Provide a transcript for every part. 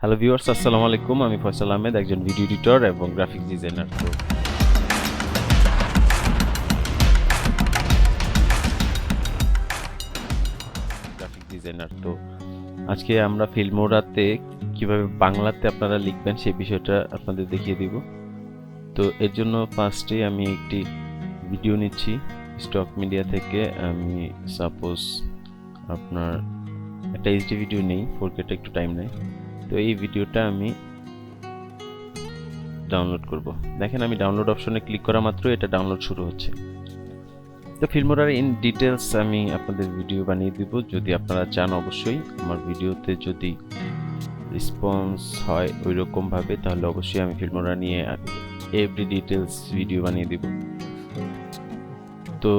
Hello viewers, আসসালামু আলাইকুম। আমি ফয়সাল আহমেদ, একজন ভিডিও এডিটর এবং গ্রাফিক্স ডিজাইনার। তো আজকে আমরা ফিল্মোরাতে কিভাবে বাংলাতে আপনারা লিখবেন সেই বিষয়টা আপনাদের দেখিয়ে দিব। তো এর জন্য ফার্স্টে আমি একটি ভিডিও নিচ্ছি স্টক মিডিয়া থেকে। আমি সাপোজ আপনার একটা এইচডি ভিডিও নেই, 4K একটু টাইম নেয়। তো এই ভিডিওটা আমি ডাউনলোড করব। দেখেন, আমি ডাউনলোড অপশনে ক্লিক করা মাত্র এটা ডাউনলোড শুরু হচ্ছে। তো ফিল্মোরার ইন ডিটেলস আমি আপনাদের ভিডিও বানিয়ে দিব, যদি আপনারা চান। অবশ্যই আমার ভিডিওতে যদি রেসপন্স হয় ওই রকম ভাবে, তাহলে অবশ্যই আমি ফিল্মোরা নিয়ে এভরি ডিটেলস ভিডিও বানিয়ে দিব। তো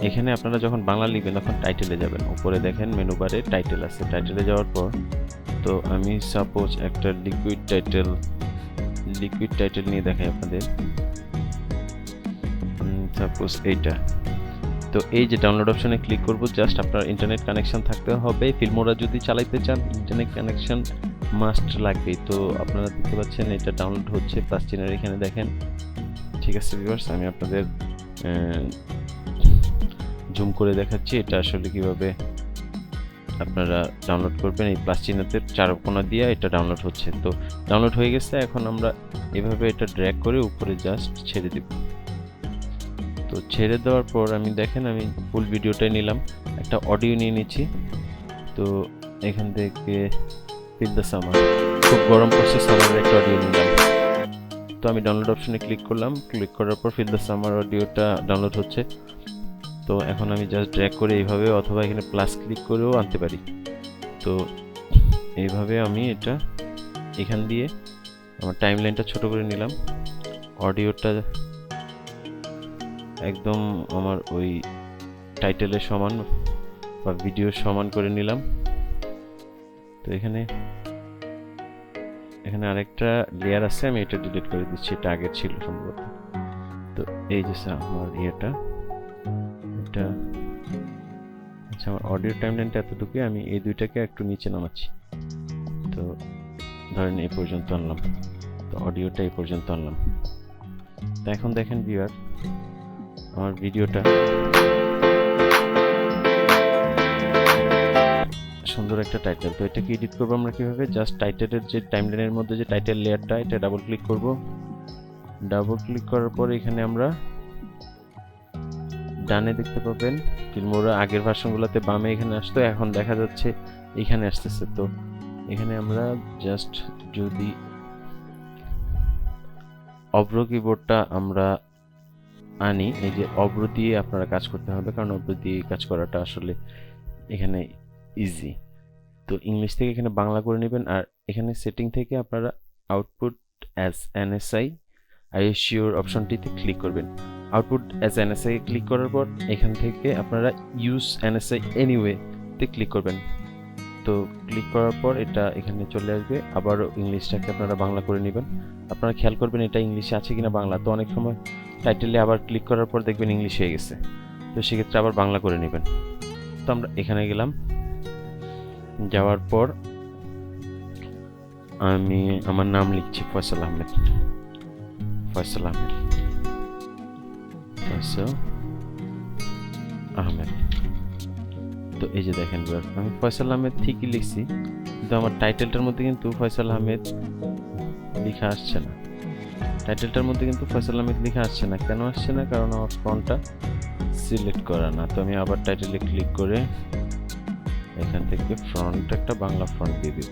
এখানে আপনারা যখন বাংলা লিখবেন তখন টাইটেলে যাবেন। উপরে দেখেন মেনু বারে টাইটেল আছে। টাইটেলে যাওয়ার পর তো আমি সাপোজ একটা লিকুইড টাইটেল নিয়ে দেখাই আপনাদের। সাপোজ এইটা। তো এই যে ডাউনলোড অপশনে ক্লিক করব, জাস্ট আপনার ইন্টারনেট কানেকশন থাকতে হবে। ফিল্মোরা যদি চালাইতে চান ইন্টারনেট কানেকশন মাস্ট লাগবে। তো আপনারা দেখতে পাচ্ছেন এটা ডাউনলোড হচ্ছে, প্লাস চিহ্নের এখানে দেখেন। ঠিক আছে ভিউয়ার্স, আমি আপনাদের জুম করে দেখাচ্ছি এটা আসলে কিভাবে আপনারা ডাউনলোড করবেন। এই প্লাস চিহ্নতে চার কোণা দিয়ে এটা ডাউনলোড হচ্ছে। তো ডাউনলোড হয়ে গেছে। এখন আমরা এভাবে এটা ড্র্যাগ করে উপরে জাস্ট ছেড়ে দেব। তো ছেড়ে দেওয়ার পর আমি দেখেন আমি ফুল ভিডিওটাই নিলাম, একটা অডিও নিয়ে নিচ্ছি। তো এখান থেকে ফিল দ্য সামার, খুব গরম পড়ছে, সামারের একটা অডিও নিলাম। তো আমি ডাউনলোড অপশনে ক্লিক করলাম। ক্লিক করার পর ফিল দ্য সামার অডিওটা ডাউনলোড হচ্ছে। তো এখন আমি জাস্ট ড্র্যাগ করে এইভাবে, অথবা এখানে প্লাস ক্লিক করেও আনতে পারি। তো এইভাবে আমি এটা এখান দিয়ে আমার টাইমলাইনটা ছোট করে নিলাম, অডিওটা একদম আমার ওই টাইটেলের সমান বা ভিডিওর সমান করে নিলাম। তো এখানে আরেকটা লেয়ার আছে, আমি এটা ডিলিট করে দিচ্ছি, এটা আগের ছিল সম্ভবত। তো এই যে আমার এটা আচ্ছা, আমার অডিও টাইমলাইনটা এতটুকুই। আমি এই দুইটাকে একটু নিচে নামাচ্ছি। তো ধরেন এই পর্যন্ত আনলাম। তো অডিওটা এই পর্যন্ত আনলাম। তো এখন দেখেন ভিউয়ার, আমার ভিডিওটা সুন্দর একটা টাইটেল। তো এটাকে এডিট করবো আমরা কিভাবে? জাস্ট টাইটেলের যে টাইমলাইনের মধ্যে যে টাইটেল লেয়ারটা, এটা ডাবল ক্লিক করব। ডাবল ক্লিক করার পর এখানে আমরা ডানে দেখতে পাবেন ফিল্মোরা আগের ভার্সনগুলোতে বামে এখানে আসতো, এখন দেখা যাচ্ছে এখানে আসতেছে। তো এখানে আমরা জাস্ট যদি অভ্র কিবোর্ডটা আমরা আনি, এই যে অভ্র দিয়ে আপনারা কাজ করতে হবে, কারণ অভ্র দিয়ে কাজ করাটা আসলে এখানে ইজি। তো ইংলিশ থেকে এখানে বাংলা করে নেবেন। আর এখানে সেটিং থেকে আপনারা আউটপুট অ্যাজ এনএসআই আইএসইউর অপশনটিতে ক্লিক করবেন। আউটপুট অ্যাজ এনএসআই ক্লিক করার পর এখান থেকে আপনারা ইউজ এনএসআই এনিওয়ে তে ক্লিক করবেন। তো ক্লিক করার পর এটা এখানে চলে আসবে। আবারও ইংলিশটাকে আপনারা বাংলা করে নেবেন। আপনারা খেয়াল করবেন এটা ইংলিশে আছে কিনা বাংলা। তো অনেক সময় টাইটেলে আবার ক্লিক করার পর দেখবেন ইংলিশ হয়ে গেছে, তো সেক্ষেত্রে আবার বাংলা করে নেবেন। তো আমরা এখানে গেলাম, যাওয়ার পর আমি আমার নাম লিখছি ফয়সাল আহমেদ। তো এই যে দেখেন আমি ফয়সাল আহমেদ ঠিকই লিখছি, কিন্তু আমার টাইটেলটার মধ্যে কিন্তু ফয়সাল আহমেদ লেখা আসছে না। কেন আসছে না? কারণ আমার ফন্টটা সিলেক্ট করা না। তো আমি আবার টাইটেলে ক্লিক করে এখান থেকে ফ্রন্ট একটা বাংলা ফ্রন্ট দিয়ে দিব।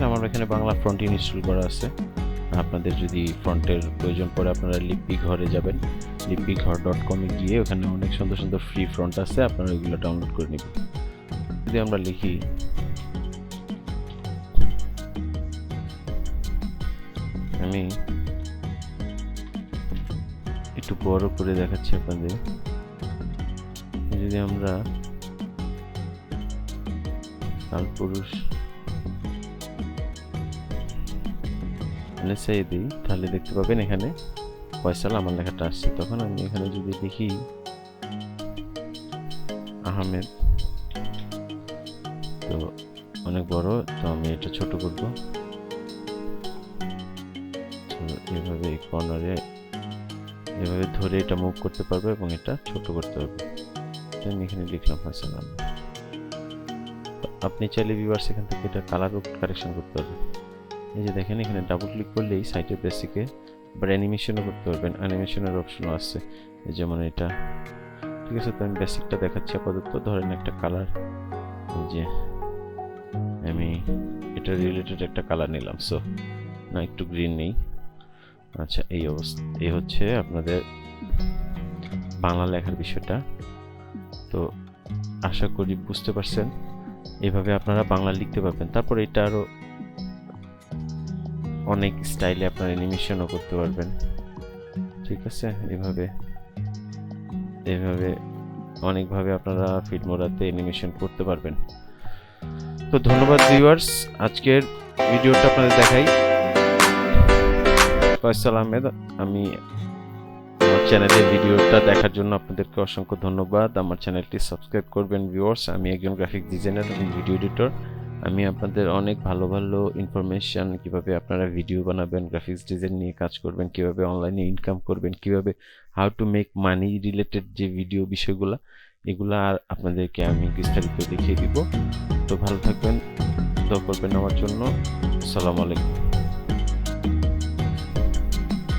আমার এখানে বাংলা ফ্রন্ট ইনস্টল করা আছে। আপনাদের যদি ফ্রন্টের প্রয়োজন পড়ে আপনারা লিপি ঘরে যাবেন, lipighor.com এ গিয়ে ওখানে অনেক সুন্দর সুন্দর ফ্রি ফ্রন্ট আছে, আপনারা ওইগুলো ডাউনলোড করে নেবেন। যদি আমরা লিখি আমি একটু বড় করে দেখাচ্ছি আপনাদের। যদি আমরা কালপুরুষ এনএসআই দিই, তাহলে দেখতে পাবেন এখানে ফয়সাল আমার লেখাটা আসছে। তখন আমি এখানে যদি লিখি আহমেদ, তো অনেক বড়, তো আমি এটা ছোট করব। তো এভাবে এই কর্নারে এভাবে ধরে এটা মুভ করতে পারবো এবং এটা ছোট করতে পারবো। আমি এখানে লিখলাম হাসান আহমেদ। আপনি চাইলে ভিউয়ার্স এখান থেকে এটা কালার কারেকশন করতে পারবেন। এই যে দেখেন এখানে ডাবল ক্লিক করলেই সাইটের বেসিকে আবার অ্যানিমেশনও করতে পারবেন, অ্যানিমেশনের অপশনও আছে, যেমন এটা। ঠিক আছে, তো আমি বেসিকটা দেখাচ্ছি আপাতত। ধরেন একটা কালার, এই যে আমি এটা রিলেটেড একটা কালার নিলাম, সো না একটু গ্রিন নেই। আচ্ছা, এই অবস্থা, এই হচ্ছে আপনাদের বাংলা লেখার বিষয়টা। তো আশা করি বুঝতে পারছেন, এভাবে আপনারা বাংলা লিখতে পারবেন। তারপর এটা আরো অনেক স্টাইলে আপনারা অ্যানিমেশনও করতে পারবেন। ঠিক আছে, এভাবে অনেকভাবে আপনারা ফিল্মোরাতে অ্যানিমেশন করতে পারবেন। তো ধন্যবাদ ভিউয়ার্স, আজকের ভিডিওটা আপনাদের দেখাই। ফয়সাল আহমেদ, আমি আমার চ্যানেলে ভিডিওটা দেখার জন্য আপনাদেরকে অসংখ্য ধন্যবাদ। আমার চ্যানেলটি সাবস্ক্রাইব করবেন ভিউয়ার্স। আমি একজন গ্রাফিক ডিজাইনার এবং ভিডিও এডিটর। আমি আপনাদের অনেক ভালো ভালো ইনফরমেশন, কিভাবে আপনারা ভিডিও বানাবেন, গ্রাফিক্স ডিজাইন নিয়ে কাজ করবেন, কিভাবে অনলাইনে ইনকাম করবেন, কিভাবে how to make money related যে ভিডিও বিষয়গুলো, এগুলা আপনাদেরকে আমি বিস্তারিত দেখিয়ে দিব। তো ভালো থাকবেন, দোয়া করবেন আমার জন্য। আসসালামু আলাইকুম।